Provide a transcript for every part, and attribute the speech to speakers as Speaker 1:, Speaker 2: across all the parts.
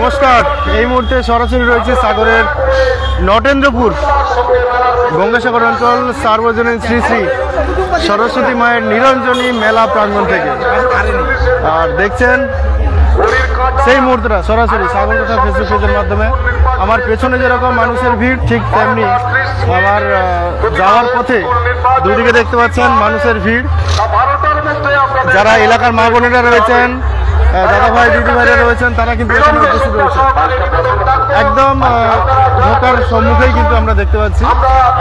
Speaker 1: নমস্কার। এই মুহূর্তে সরাসরি রয়েছে সাগরের নটেন্দ্রপুর গঙ্গাসাগর অঞ্চল সার্বজনীন শ্রী শ্রী সরস্বতী মায়ের নিরঞ্জনী মেলা প্রাঙ্গণ থেকে। আর দেখছেন সেই মুহূর্তটা সরাসরি সাগর কথা ফেসবুক পেজের মাধ্যমে। আমার পেছনে যেরকম মানুষের ভিড়, ঠিক তেমনি আমার যাওয়ার পথে দুদিকে দেখতে পাচ্ছেন মানুষের ভিড়। যারা এলাকার মা বোনেরা রয়েছেন, দাদা ভাই দিদি ভাইরা রয়েছেন, তারা কিন্তু এখানে উপস্থিত রয়েছে। একদম ঢোকার সম্মুখেই কিন্তু আমরা দেখতে পাচ্ছি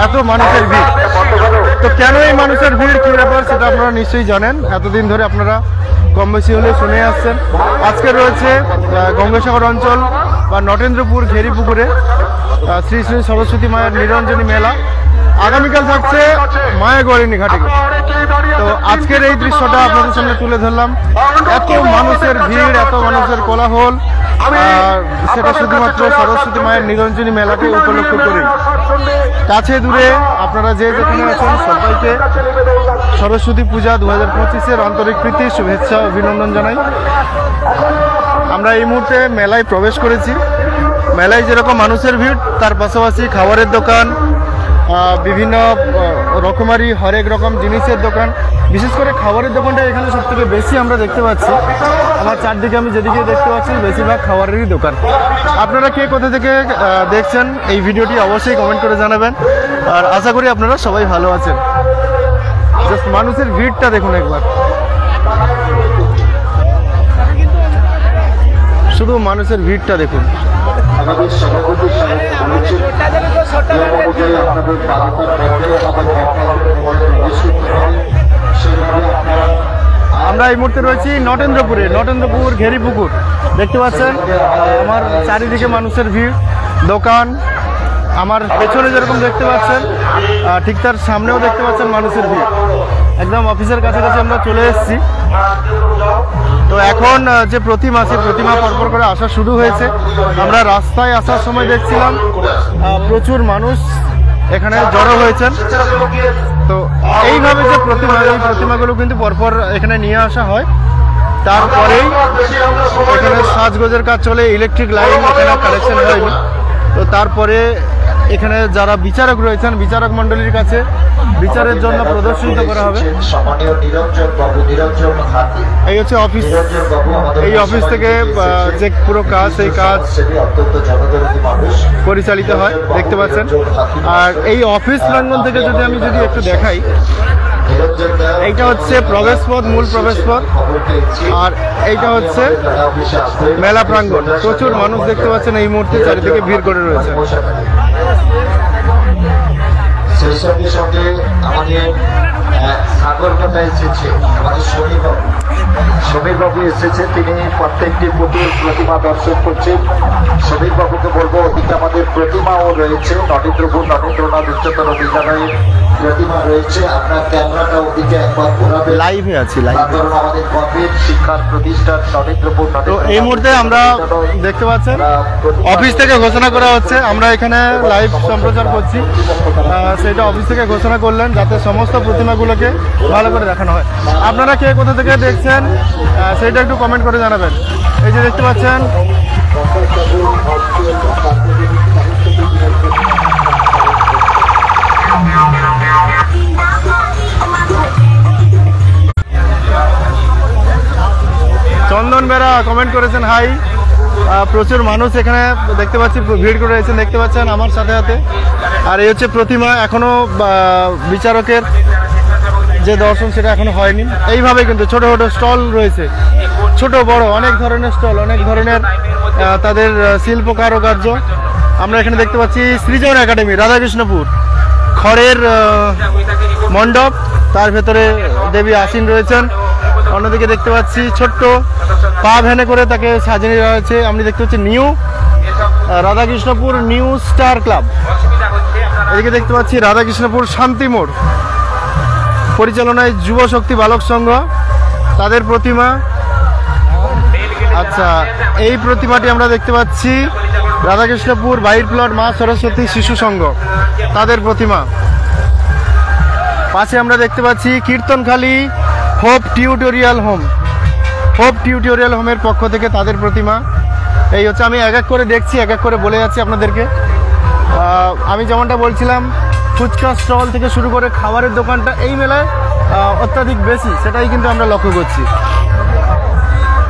Speaker 1: এত মানুষের ভিড়। তো কেন এই মানুষের ভিড়, কী ব্যাপার, সেটা আপনারা নিশ্চয়ই জানেন। এতদিন ধরে আপনারা কম বেশি হলে শুনে আসছেন। আজকে রয়েছে গঙ্গাসাগর অঞ্চল বা নটেন্দ্রপুর ঘেরিপুকুরে শ্রী শ্রী সরস্বতী মায়ের নিরঞ্জনী মেলা। আগামীকাল থাকছে মায়াগড়িনী ঘাটে। তো আজকের এই দৃশ্যটা আপনাদের সামনে তুলে ধরলাম। এত মানুষের ভিড়, এত মানুষের কোলাহল, সেটা শুধুমাত্র সরস্বতী মায়ের নিরঞ্জনী মেলাকে উপলক্ষ করে। কাছে দূরে আপনারা যে যেখানে আছেন সবাইকে সরস্বতী পূজা 2025-এর আন্তরিক প্রীতি, শুভেচ্ছা, অভিনন্দন জানাই। আমরা এই মুহূর্তে মেলায় প্রবেশ করেছি। মেলায় যেরকম মানুষের ভিড়, তার পাশাপাশি খাবারের দোকান, বিভিন্ন রকমারি হরেক রকম জিনিসের দোকান, বিশেষ করে খাবারের দোকানটা এখানে সব থেকে বেশি আমরা দেখতে পাচ্ছি। আমার চারদিকে আমি যেদিকে দেখতে পাচ্ছি বেশিরভাগ খাবারেরই দোকান। আপনারা কে কোথা থেকে দেখছেন এই ভিডিওটি অবশ্যই কমেন্ট করে জানাবেন। আর আশা করি আপনারা সবাই ভালো আছেন। জাস্ট মানুষের ভিড়টা দেখুন একবার, শুধু মানুষের ভিড়টা দেখুন। আমরা এই মুহূর্তে রয়েছি নটেন্দ্রপুরে, নটেন্দ্রপুর ঘেরিপুকুর। দেখতে পাচ্ছেন আমার চারিদিকে মানুষের ভিড়, দোকান। আমার পেছনে যেরকম দেখতে পাচ্ছেন, ঠিক তার সামনেও দেখতে পাচ্ছেন মানুষের ভিড়। একদম অফিসের কাছাকাছি আমরা চলে এসেছি। তো এখন যে প্রতিমা, সেই প্রতিমা পরপর করে আসা শুরু হয়েছে। আমরা রাস্তায় আসার সময় দেখছিলাম প্রচুর মানুষ এখানে জড়ো হয়েছেন। তো এইভাবে যে প্রতিমা, এই প্রতিমাগুলো কিন্তু পরপর এখানে নিয়ে আসা হয়। তারপরেই এখানে সাজগোজের কাজ চলে, ইলেকট্রিক লাইন এখানে কানেকশন হয়নি। তো তারপরে এখানে যারা বিচারক রয়েছেন, বিচারক মণ্ডলীর কাছে বিচারের জন্য প্রদর্শিত করা হবে। এই হচ্ছে অফিস। এই অফিস থেকে যে পুরো কাজ, সেই কাজ পরিচালিত হয়, দেখতে পাচ্ছেন। আর এই অফিস প্রাঙ্গণ থেকে আমি যদি একটু দেখাই, এইটা হচ্ছে প্রবেশপথ, মূল প্রবেশপথ। আর এইটা হচ্ছে মেলা প্রাঙ্গণ। প্রচুর মানুষ দেখতে পাচ্ছেন এই মুহূর্তে চারিদিকে ভিড় করে রয়েছে।
Speaker 2: সেই সঙ্গে সঙ্গে আমাদের সাগর কথা এসেছে, আমাদের সমীর বাবু এসেছে। তিনি প্রত্যেকটি পুতুল প্রতিমা দর্শন করছেন। সমীর বাবুকে বলবো, ওদিকে আমাদের প্রতিমাও রয়েছে, নটেন্দ্রপুর নটেন্দ্রনাথ উচ্চতর বিদ্যালয়ের প্রতিমা রয়েছে। আপনার ক্যামেরাটা ওদিকে একবার ঘোরাবে।
Speaker 1: লাইভে আছি,
Speaker 2: কারণ আমাদের গভীর শিক্ষার প্রতিষ্ঠান নটেন্দ্রপুর।
Speaker 1: তো এই মুহূর্তে আমরা দেখতে পাচ্ছেন অফিস থেকে ঘোষণা করা হচ্ছে। আমরা এখানে লাইভ সম্প্রচার করছি, সেটা অফিস থেকে ঘোষণা করলেন যাতে সমস্ত প্রতিমাগুলোকে ভালো করে দেখানো হয়। আপনারা কে কোথা থেকে দেখছেন সেটা একটু কমেন্ট করে জানাবেন। এই যে দেখতে পাচ্ছেন চন্দন বেরা কমেন্ট করেছেন হাই। প্রচুর মানুষ এখানে দেখতে পাচ্ছি ভিড় করে রয়েছেন, দেখতে পাচ্ছেন আমার সাথে সাথে। আর এই হচ্ছে প্রতিমা। এখনো বিচারকের যে দর্শন সেটা এখনো হয়নি। এইভাবে কিন্তু ছোট ছোট স্টল রয়েছে, ছোট বড় অনেক ধরনের স্টল, অনেক ধরনের তাদের শিল্প কারুকার্য। আমরা এখানে দেখতে পাচ্ছি সৃজন একাডেমি, রাধাকৃষ্ণপুর, খড়ের মণ্ডপ, তার ভেতরে দেবী আসীন রয়েছেন। অন্যদিকে দেখতে পাচ্ছি ছোট্ট পা ভ্যানে করে তাকে সাজিয়ে দেওয়া হয়েছে। আমি দেখতে পাচ্ছি new Radhakrishnapur new star club. এদিকে দেখতে পাচ্ছি রাধাকৃষ্ণপুর শান্তি মোড়, পরিচালনায় যুব শক্তি বালক সংঘ, তাদের প্রতিমা। আচ্ছা, এই প্রতিমাটি আমরা দেখতে পাচ্ছি রাধাকৃষ্ণপুর বাইর প্লট মা সরস্বতী শিশু সংঘ, তাদের প্রতিমা। পাশে আমরা দেখতে পাচ্ছি Kirtankhali Hope Tutorial Home, Hope Tutorial হোমের পক্ষ থেকে তাদের প্রতিমা। এই হচ্ছে, আমি এক এক করে দেখছি, এক এক করে বলে যাচ্ছি আপনাদেরকে। আমি যেমনটা বলছিলাম, ফুচকা স্টল থেকে শুরু করে খাবারের দোকানটা এই মেলায় অত্যাধিক বেশি, সেটাই কিন্তু আমরা লক্ষ্য করছি।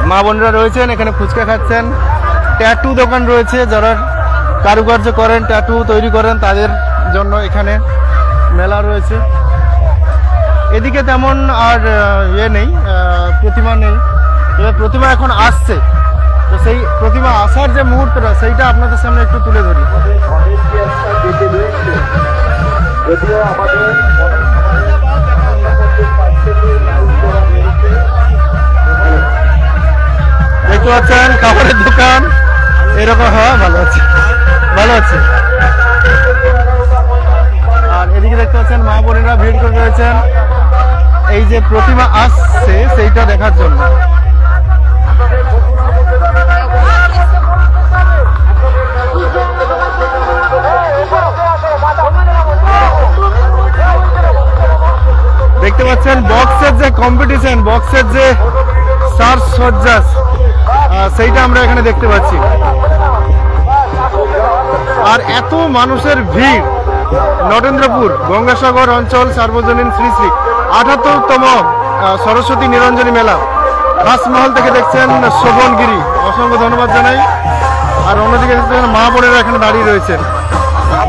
Speaker 1: মা বোনরা রয়েছেন এখানে, ফুচকা খাচ্ছেন। ট্যাটু দোকান রয়েছে, যারা কারুকার্য করেন, ট্যাটু তৈরি করেন, তাদের জন্য এখানে মেলা রয়েছে। এদিকে তেমন আর নেই, প্রতিমা নেই, তবে প্রতিমা এখন আসছে। তো সেই প্রতিমা আসার যে মুহূর্তটা, সেইটা আপনাদের সামনে একটু তুলে ধরি। দেখতে পাচ্ছেন খাবারের দোকান এরকম, হ্যাঁ ভালো আছে, ভালো আছে। আর এদিকে দেখতে পাচ্ছেন মা বোনেরা ভিড় করে রয়েছেন এই যে প্রতিমা আসছে সেইটা দেখার জন্য। দেখতে পাচ্ছেন বক্সের যে কম্পিটিশন, বক্সের যে সাজসজ্জা, সেইটা আমরা এখানে দেখতে পাচ্ছি। আর এত মানুষের ভিড়, নটেন্দ্রপুর গঙ্গাসাগর অঞ্চল সার্বজনীন শ্রী শ্রী ৭৮তম সরস্বতী নিরঞ্জনী মেলা রাজমহল থেকে দেখছেন শোভনগিরি, অসংখ্য ধন্যবাদ জানাই। আর অন্যদিকে দেখছেন মা বোনেরা এখানে দাঁড়িয়ে রয়েছেন,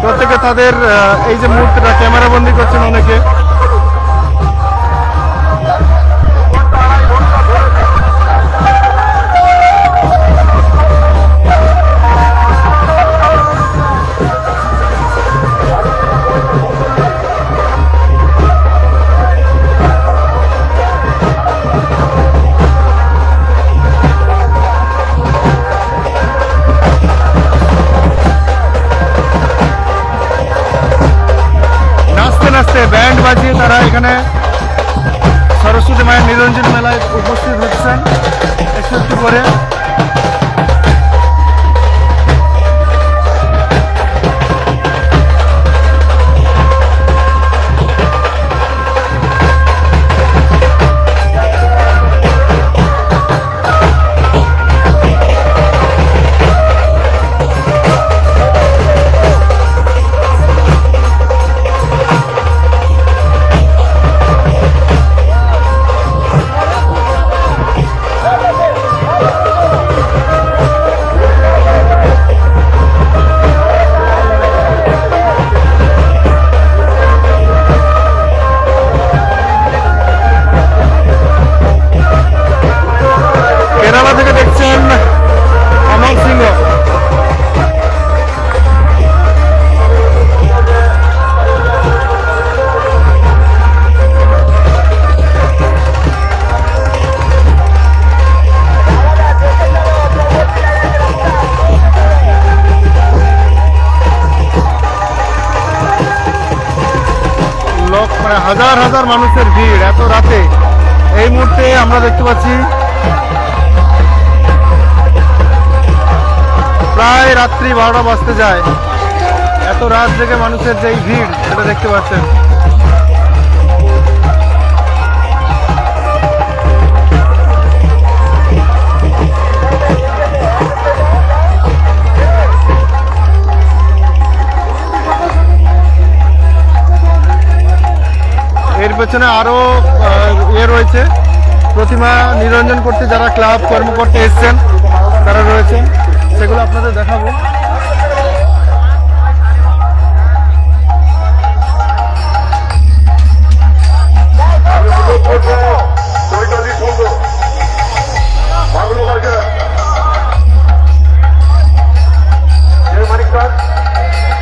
Speaker 1: প্রত্যেকে তাদের এই যে মুহূর্তটা ক্যামেরা বন্দি করছেন অনেকে। ব্যান্ড বাজিয়ে তারা এখানে সরস্বতী মায়ের নিরঞ্জন মেলায় উপস্থিত হচ্ছেন একটু একটু করে। হাজার হাজার মানুষের ভিড় এত রাতে। এই মুহূর্তে আমরা দেখতে পাচ্ছি প্রায় রাত্রি 12টা বাজতে যায়, এত রাত জেগে মানুষের যে ভিড় সেটা দেখতে পাচ্ছেন। এর পেছনে আরো রয়েছে, প্রতিমা নিরঞ্জন করতে যারা ক্লাব কর্মকর্তা এসছেন তারা রয়েছেন, সেগুলো আপনাদের দেখাবো।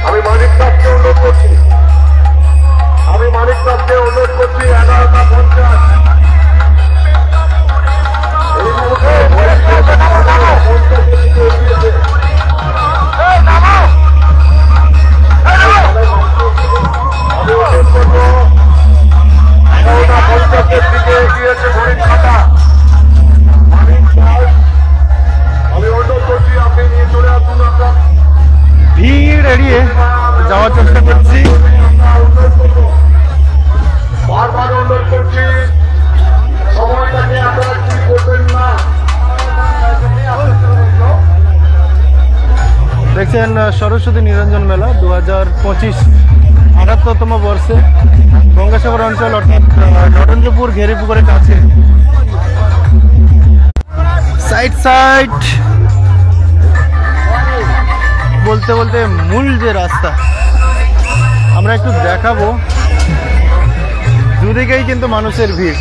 Speaker 3: আমি মানিক সাহকে অনুরোধ করছি 11টা 50 দিকে
Speaker 1: দেখছেন সরস্বতী নিরঞ্জন মেলা 2025 78তম বর্ষে গঙ্গাসাগর অঞ্চল অর্থাৎ নরেন্দ্রপুর ঘেরিপুকুরের কাছে। সাইড সাইড বলতে বলতে মূল যে রাস্তা আমরা একটু দেখাবো, দুদিকেই কিন্তু মানুষের ভিড়।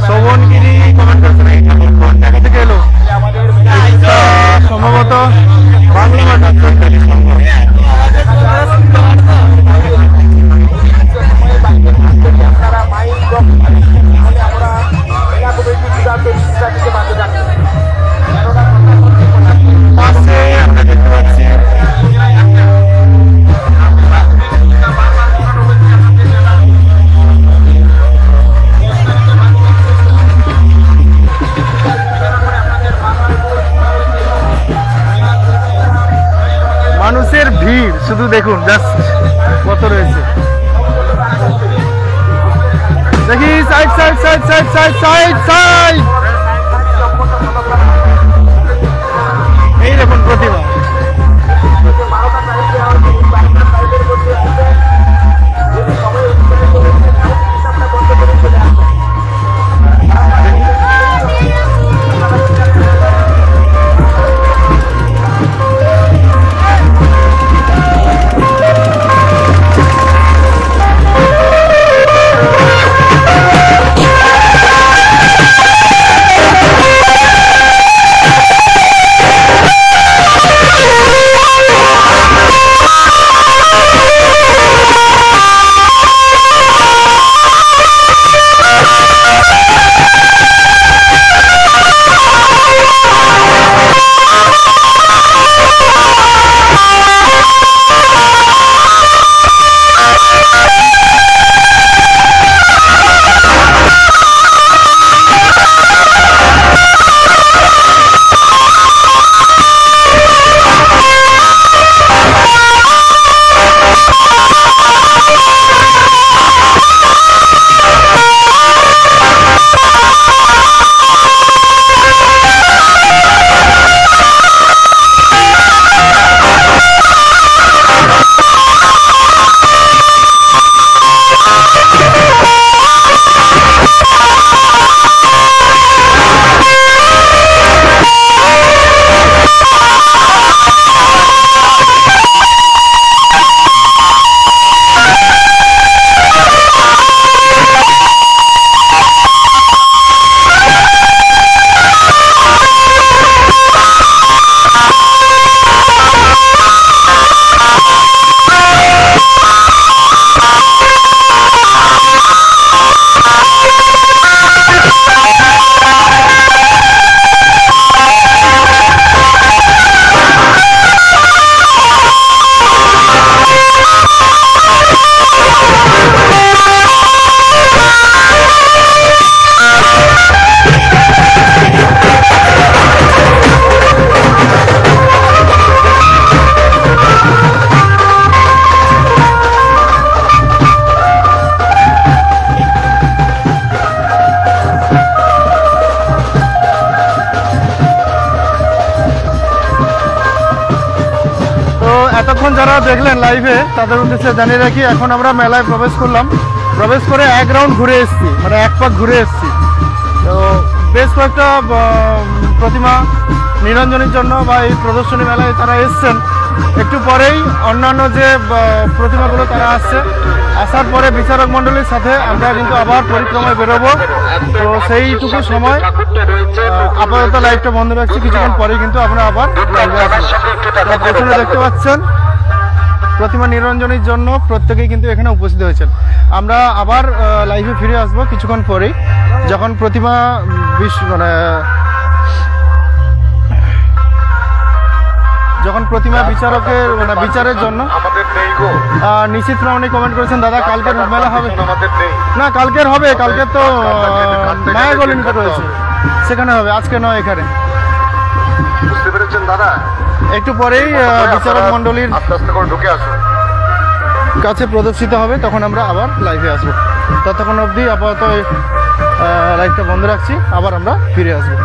Speaker 1: শোভনগিরি কমেন্ট করছে নাকি কোন জায়গা থেকে এলো? সম্ভবত বাংলা মাঠ। পাশে আমরা দেখতে পাচ্ছি মানুষের ভিড়, শুধু দেখুন জাস্ট কত রয়েছে। দেখি side side side side side side side, এই দেখুন প্রতিমা। এতক্ষণ যারা দেখলেন লাইভে তাদের উদ্দেশ্যে জানিয়ে রাখি, এখন আমরা মেলায় প্রবেশ করলাম। প্রবেশ করে এক রাউন্ড ঘুরে এসেছি, মানে এক পাক ঘুরে এসেছি। তো বেশ কয়েকটা প্রতিমা নিরঞ্জনের জন্য বা এই প্রদর্শনী মেলায় তারা এসছেন। একটু পরেই অন্যান্য যে প্রতিমাগুলো তারা আসছে, আসার পরে বিচারক মণ্ডলীর সাথে আমরা কিন্তু আবার পরিক্রমায় বেরোবো। তো সেইটুকু সময় আপাতত লাইভটা বন্ধ রাখছি, কিছুক্ষণ পরেই কিন্তু আমরা আবার লাইভে আসবো। পেছনে দেখতে পাচ্ছেন প্রতিমা নিরঞ্জনের জন্য প্রত্যেকেই কিন্তু এখানে উপস্থিত হয়েছেন। আমরা আবার লাইভে ফিরে আসবো কিছুক্ষণ পরেই, যখন প্রতিমা যখন প্রতিমা বিচারকের বিচারের জন্য। নিশ্চিত প্রামাণি কমেন্ট করেছেন, দাদা কালকের মেলা হবে না? কালকের হবে, কালকের তো মায়াগলিনীতে রয়েছে, সেখানে হবে, আজকে নয় এখানে।
Speaker 3: বুঝতে পেরেছেন দাদা?
Speaker 1: একটু পরেই বিচারক মণ্ডলীর
Speaker 3: আস্তে আস্তে করে ঢুকে আসুন।
Speaker 1: কাছে প্রদর্শিত হবে, তখন আমরা আবার লাইভে আসবো। ততক্ষণ অবধি আপাতত লাইভটা বন্ধ রাখছি, আবার আমরা ফিরে আসবো।